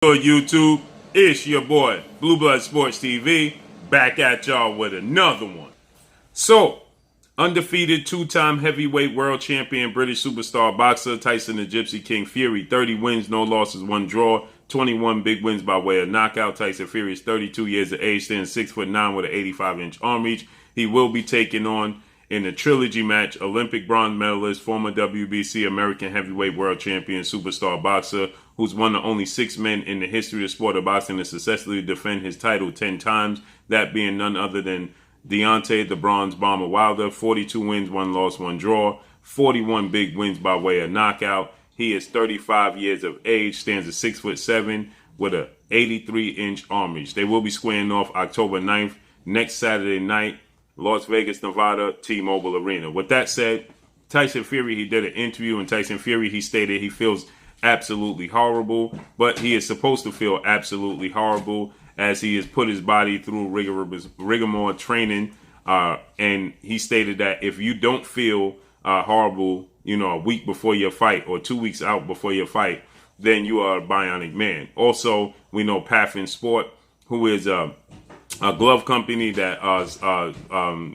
Good YouTube, it's your boy Blue Blood Sports TV back at y'all with another one. So, undefeated two-time heavyweight world champion British superstar boxer Tyson the Gypsy King Fury, 30 wins, no losses, 1 draw, 21 big wins by way of knockout. Tyson Fury is 32 years of age, stands 6'9" with an 85-inch arm reach. He will be taking on, in the Trilogy match, Olympic bronze medalist, former WBC American heavyweight world champion, superstar boxer, who's one of only 6 men in the history of the sport of boxing to successfully defend his title 10 times, that being none other than DEONTAY, the Bronze Bomber Wilder. 42 wins, 1 loss, 1 draw, 41 big wins by way of knockout. He is 35 years of age, stands at 6'7" with a 83-inch arm reach. They will be squaring off October 9th, next Saturday night, Las Vegas, Nevada, T-Mobile Arena. With that said, Tyson Fury, he did an interview, and Tyson Fury, he stated he feels absolutely horrible, but he is supposed to feel absolutely horrible as he has put his body through rigmarole training, and he stated that if you don't feel horrible, a week before your fight or 2 weeks out before your fight, then you are a bionic man. Also, we know Paffen Sport, who is a glove company that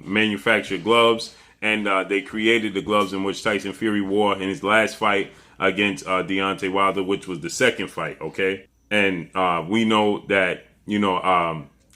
manufactured gloves, and they created the gloves in which Tyson Fury wore in his last fight against Deontay Wilder, which was the second fight, okay? And we know that,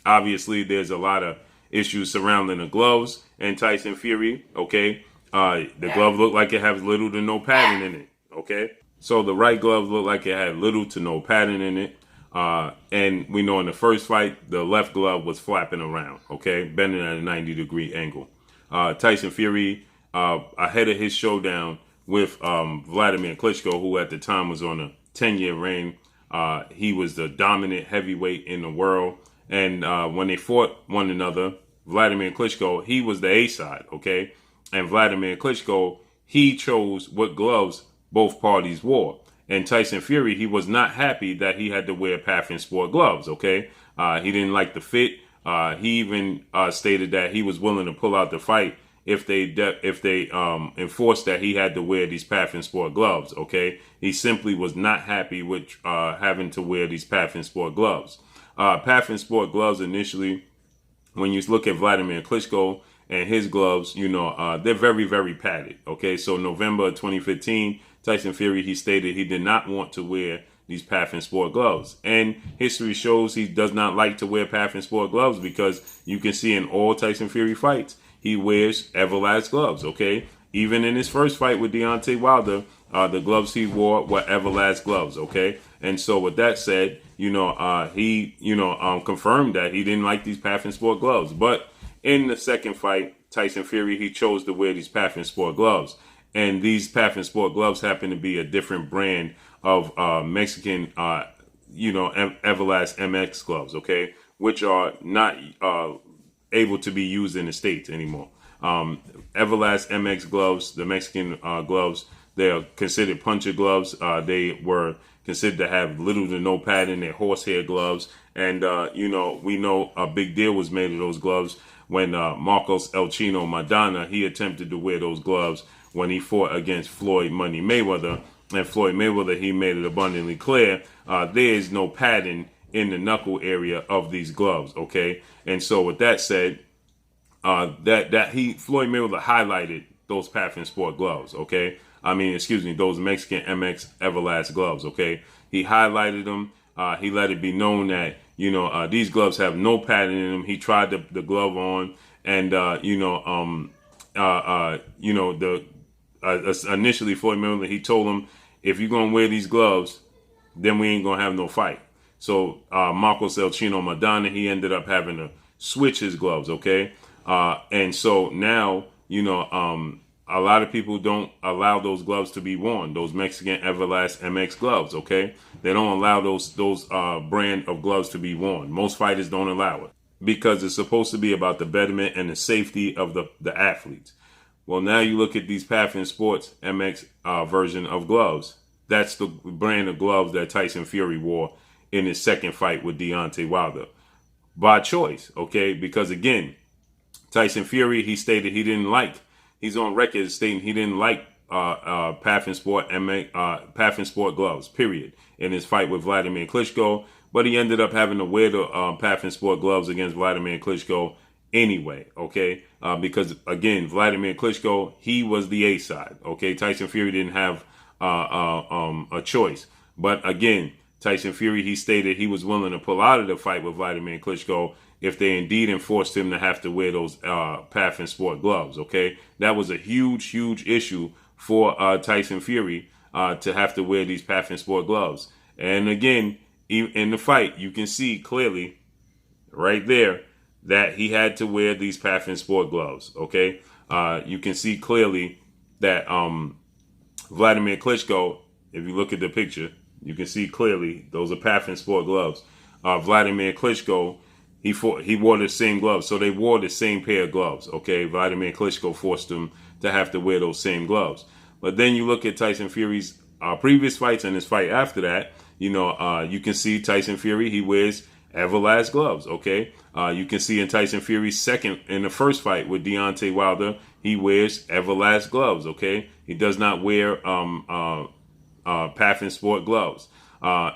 obviously there's a lot of issues surrounding the gloves and Tyson Fury, okay? The glove looked like it has little to no padding in it, okay? So the right glove looked like it had little to no padding in it. And we know in the first fight, the left glove was flapping around, okay? Bending at a 90-degree angle. Tyson Fury, ahead of his showdown with Vladimir Klitschko, who at the time was on a 10-year reign. He was the dominant heavyweight in the world. And when they fought one another, Vladimir Klitschko, he was the A side, okay? And Vladimir Klitschko, he chose what gloves both parties wore. And Tyson Fury, he was not happy that he had to wear Paffen Sport gloves, okay? He didn't like the fit. He even stated that he was willing to pull out the fight if they enforced that he had to wear these Paffen Sport gloves, okay? He simply was not happy with having to wear these Paffen Sport gloves. Paffen Sport gloves initially, when you look at Vladimir Klitschko and his gloves, they're very, very padded, okay? So November 2015, Tyson Fury, he stated he did not want to wear these Paffen Sport gloves. And history shows he does not like to wear Paffen Sport gloves because you can see in all Tyson Fury fights, he wears Everlast gloves, okay? Even in his first fight with Deontay Wilder, the gloves he wore were Everlast gloves, okay? And so with that said, he confirmed that he didn't like these Paffen Sport gloves. But in the second fight, Tyson Fury, he chose to wear these Paffen Sport gloves. And these Paffen Sport gloves happen to be a different brand of Mexican, Everlast MX gloves, okay? Which are not able to be used in the States anymore. Everlast MX gloves, the Mexican gloves, they are considered puncher gloves. They were considered to have little to no padding. They're horsehair gloves. And, we know a big deal was made of those gloves when Marcos El Chino Maidana, he attempted to wear those gloves when he fought against Floyd Money Mayweather. And Floyd Mayweather, he made it abundantly clear there is no padding in the knuckle area of these gloves, okay? And so with that said, Floyd Mayweather highlighted those Paffen Sport gloves, okay? Those Mexican MX Everlast gloves, okay? He highlighted them. He let it be known that, these gloves have no padding in them. He tried the glove on, and, initially Floyd Mayweather, he told him, if you're going to wear these gloves, then we ain't going to have no fight. So Marcos El Chino Maidana, he ended up having to switch his gloves, okay? And so now, a lot of people don't allow those gloves to be worn, those Mexican Everlast MX gloves, okay? They don't allow those brand of gloves to be worn. Most fighters don't allow it because it's supposed to be about the betterment and the safety of the athletes. Well, now you look at these Paffen Sports MX version of gloves. That's the brand of gloves that Tyson Fury wore in his second fight with Deontay Wilder. By choice, okay? Because again, Tyson Fury, he stated he's on record stating he didn't like Paffen Sport gloves, period, in his fight with Vladimir Klitschko. But he ended up having to wear the Paffen Sport gloves against Vladimir Klitschko anyway, okay? Because, again, Vladimir Klitschko, he was the A side, okay? Tyson Fury didn't have a choice. But, again, Tyson Fury, he stated he was willing to pull out of the fight with Vladimir Klitschko if they indeed enforced him to have to wear those Paffen Sport gloves, okay? That was a huge, huge issue for Tyson Fury to have to wear these Paffen Sport gloves. And again, in the fight, you can see clearly right there that he had to wear these Paffen Sport gloves, okay? You can see clearly that Vladimir Klitschko, if you look at the picture, you can see clearly those are Paffen Sport gloves. Vladimir Klitschko, he wore the same gloves, so they wore the same pair of gloves, okay? Vladimir Klitschko forced him to have to wear those same gloves. But then you look at Tyson Fury's previous fights and his fight after that, you can see Tyson Fury, he wears Everlast gloves, okay? You can see in Tyson Fury's in the first fight with Deontay Wilder, he wears Everlast gloves, okay? He does not wear Paffen Sport gloves. And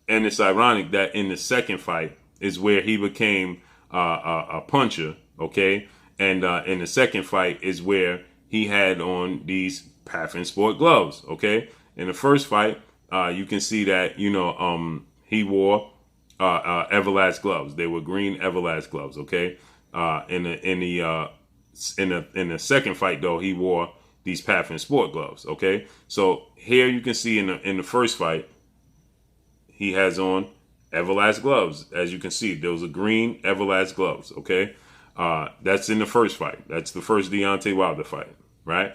it's ironic that in the second fight is where he became a puncher, okay? And in the second fight is where he had on these Paffen Sport gloves, okay? In the first fight, you can see that, he wore Everlast gloves. They were green Everlast gloves, okay? In the second fight, though, he wore these Paffen Sport gloves, okay? So here you can see in the first fight, he has on Everlast gloves. As you can see, those are green Everlast gloves, okay? That's in the first fight. That's the first Deontay Wilder fight, right?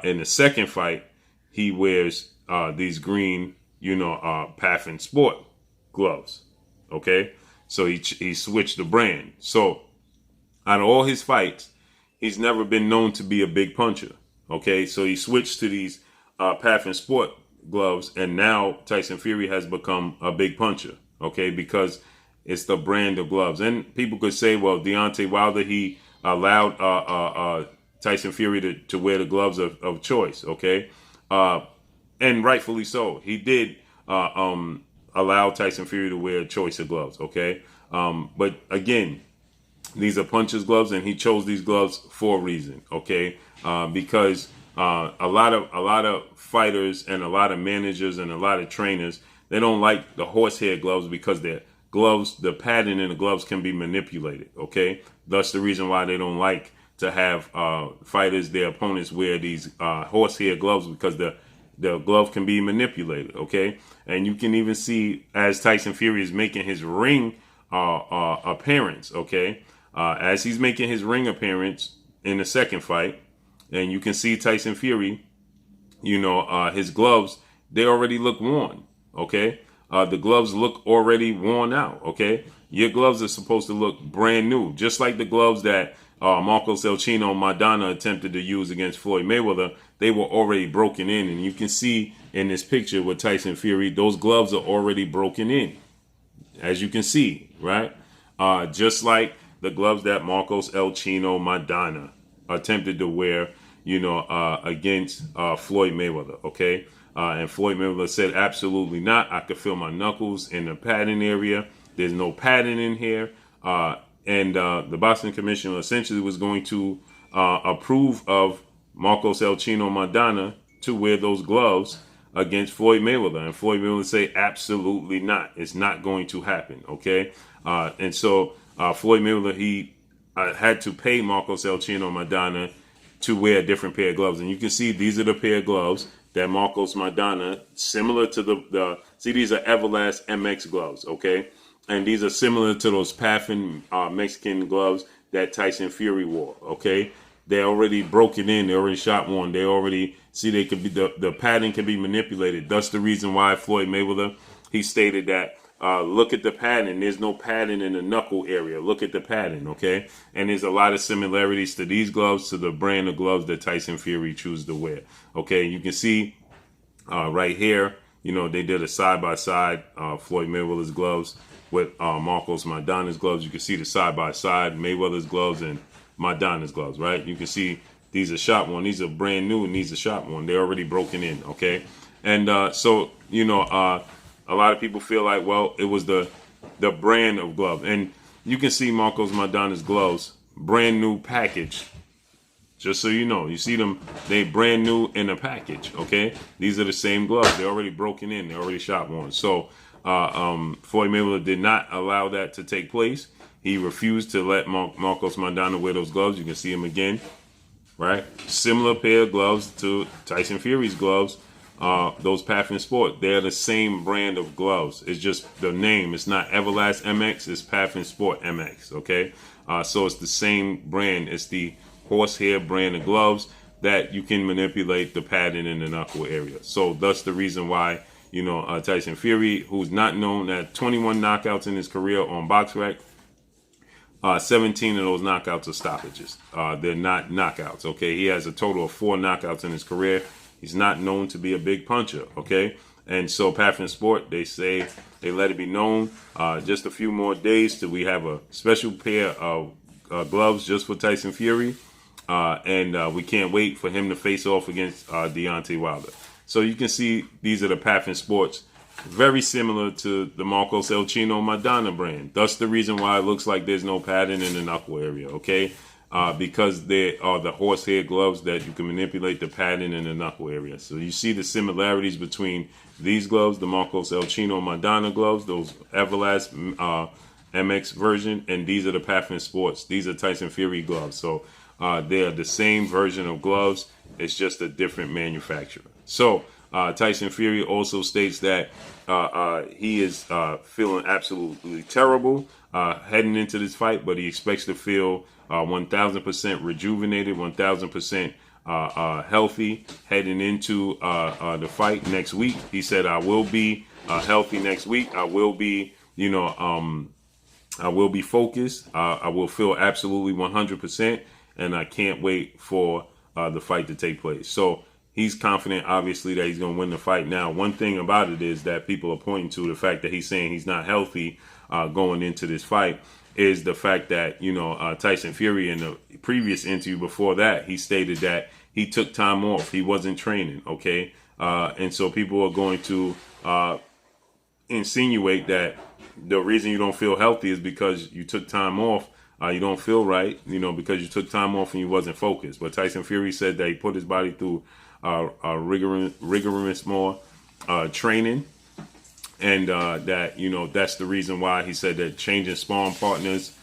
In the second fight, he wears these green, Paffen Sport gloves, okay? So he switched the brand. So out of all his fights, he's never been known to be a big puncher, okay? So he switched to these Paffen Sport gloves, and now Tyson Fury has become a big puncher, okay? Because it's the brand of gloves. And people could say, well, Deontay Wilder, he allowed Tyson Fury to wear the gloves of choice, okay? And rightfully so. He did allow Tyson Fury to wear a choice of gloves, okay? But again, these are puncher's gloves, and he chose these gloves for a reason, okay? Because a lot of fighters and a lot of managers and a lot of trainers, they don't like the horsehair gloves because the padding in the gloves can be manipulated, okay? That's the reason why they don't like to have fighters, their opponents, wear these horsehair gloves, because the glove can be manipulated, okay? And you can even see as Tyson Fury is making his ring appearance, okay? As he's making his ring appearance in the second fight, and you can see Tyson Fury, his gloves, they already look worn, okay? The gloves look already worn out, okay? Your gloves are supposed to look brand new, just like the gloves that Marcos Elchino Maidana attempted to use against Floyd Mayweather. They were already broken in, and you can see in this picture with Tyson Fury, those gloves are already broken in, as you can see, right? Just like the gloves that Marcos Elchino Maidana attempted to wear, against Floyd Mayweather, okay? And Floyd Mayweather said, absolutely not. I could feel my knuckles in the padding area. There's no padding in here. And the boxing commissioner essentially was going to approve of Marcos Elchino Maidana to wear those gloves against Floyd Mayweather. And Floyd Mayweather say, absolutely not. It's not going to happen, okay? And so Floyd Mayweather, he had to pay Marcos Elchino Maidana to wear a different pair of gloves. And you can see these are the pair of gloves that Marcos Maidana, similar to these are Everlast MX gloves, okay? And these are similar to those Paffen Mexican gloves that Tyson Fury wore, okay? They're already broken in. They're already shot worn. They already, see, they could be, the padding can be manipulated. That's the reason why Floyd Mayweather, he stated that, look at the padding. There's no padding in the knuckle area. Look at the padding, okay? And there's a lot of similarities to these gloves, to the brand of gloves that Tyson Fury chooses to wear, okay? You can see right here, they did a side-by-side Floyd Mayweather's gloves with Marcos Maidana's gloves. You can see the side-by-side Mayweather's gloves and Maidana's gloves, right? You can see These are shop worn. These are brand new, and these are shop worn. They're already broken in, okay? And so, you know, a lot of people feel like, well, it was the brand of glove. And you can see Marcos Maidana's gloves, brand new package. Just so you know, you see them, they brand new in a package, okay? These are the same gloves. They're already broken in. They're already shop worn. So Floyd Mayweather did not allow that to take place. He refused to let Marcos Maidana wear those gloves. You can see him again, right? Similar pair of gloves to Tyson Fury's gloves, those Paffen Sport. They're the same brand of gloves. It's just the name. It's not Everlast MX. It's Paffen Sport MX, okay? So it's the same brand. It's the horsehair brand of gloves that you can manipulate the padding in the knuckle area. So that's the reason why, you know, Tyson Fury, who's not known, at 21 knockouts in his career on BoxRec, 17 of those knockouts are stoppages. They're not knockouts, okay? He has a total of 4 knockouts in his career. He's not known to be a big puncher, okay? And so Paffen Sport, they say, they let it be known, just a few more days till we have a special pair of gloves just for Tyson Fury. And we can't wait for him to face off against Deontay Wilder. So you can see these are the Paffen Sports, very similar to the Marcos El Chino Maidana brand. That's the reason why it looks like there's no padding in the knuckle area, okay? Because they are the horsehair gloves that you can manipulate the padding in the knuckle area. So you see the similarities between these gloves, the Marcos El Chino Maidana gloves, those Everlast MX version, and these are the Paffen Sports. These are Tyson Fury gloves. So they are the same version of gloves. It's just a different manufacturer. So Tyson Fury also states that he is feeling absolutely terrible heading into this fight, but he expects to feel 1,000% rejuvenated, 1,000% healthy heading into the fight next week. He said, I will be healthy next week. I will be, you know, I will be focused. I will feel absolutely 100%. And I can't wait for the fight to take place. So he's confident, obviously, that he's going to win the fight. Now, one thing about it is that people are pointing to the fact that he's saying he's not healthy going into this fight is the fact that, you know, Tyson Fury, in the previous interview before that, he stated that he took time off. He wasn't training, okay? And so people are going to insinuate that the reason you don't feel healthy is because you took time off. You don't feel right, you know, because you took time off and you wasn't focused. But Tyson Fury said that he put his body through rigorous more training, and that, you know, that's the reason why he said that changing sparring partners,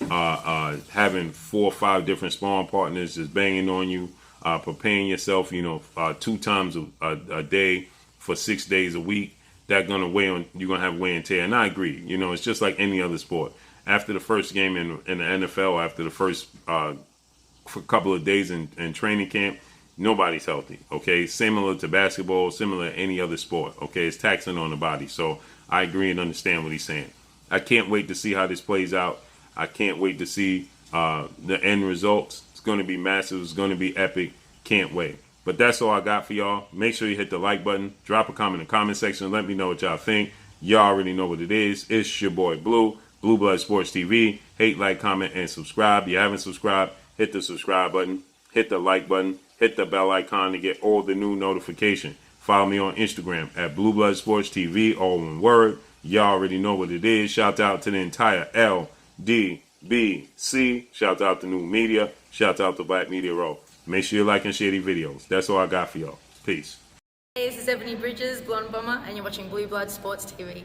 having 4 or 5 different sparring partners is banging on you, preparing yourself, you know, 2 times a day for 6 days a week. That's gonna weigh on, you're gonna have wear and tear. And I agree, you know, it's just like any other sport. After the first game in the NFL, after the first couple of days in training camp, nobody's healthy, okay? Similar to basketball, similar to any other sport, okay? It's taxing on the body. So I agree and understand what he's saying. I can't wait to see how this plays out. I can't wait to see the end results. It's going to be massive. It's going to be epic. Can't wait. But that's all I got for y'all. Make sure you hit the like button. Drop a comment in the comment section. Let me know what y'all think. Y'all already know what it is. It's your boy Blue. Blue Blood Sports TV. Hate, like, comment, and subscribe. If you haven't subscribed, hit the subscribe button, hit the like button, hit the bell icon to get all the new notification. Follow me on Instagram at Blue Blood Sports TV, all one word. Y'all already know what it is. Shout out to the entire LDBC. Shout out to New Media. Shout out to Black Media Row. Make sure you like and share these videos. That's all I got for y'all. Peace. Hey, this is Ebony Bridges, Blonde Bomber, and you're watching Blue Blood Sports TV.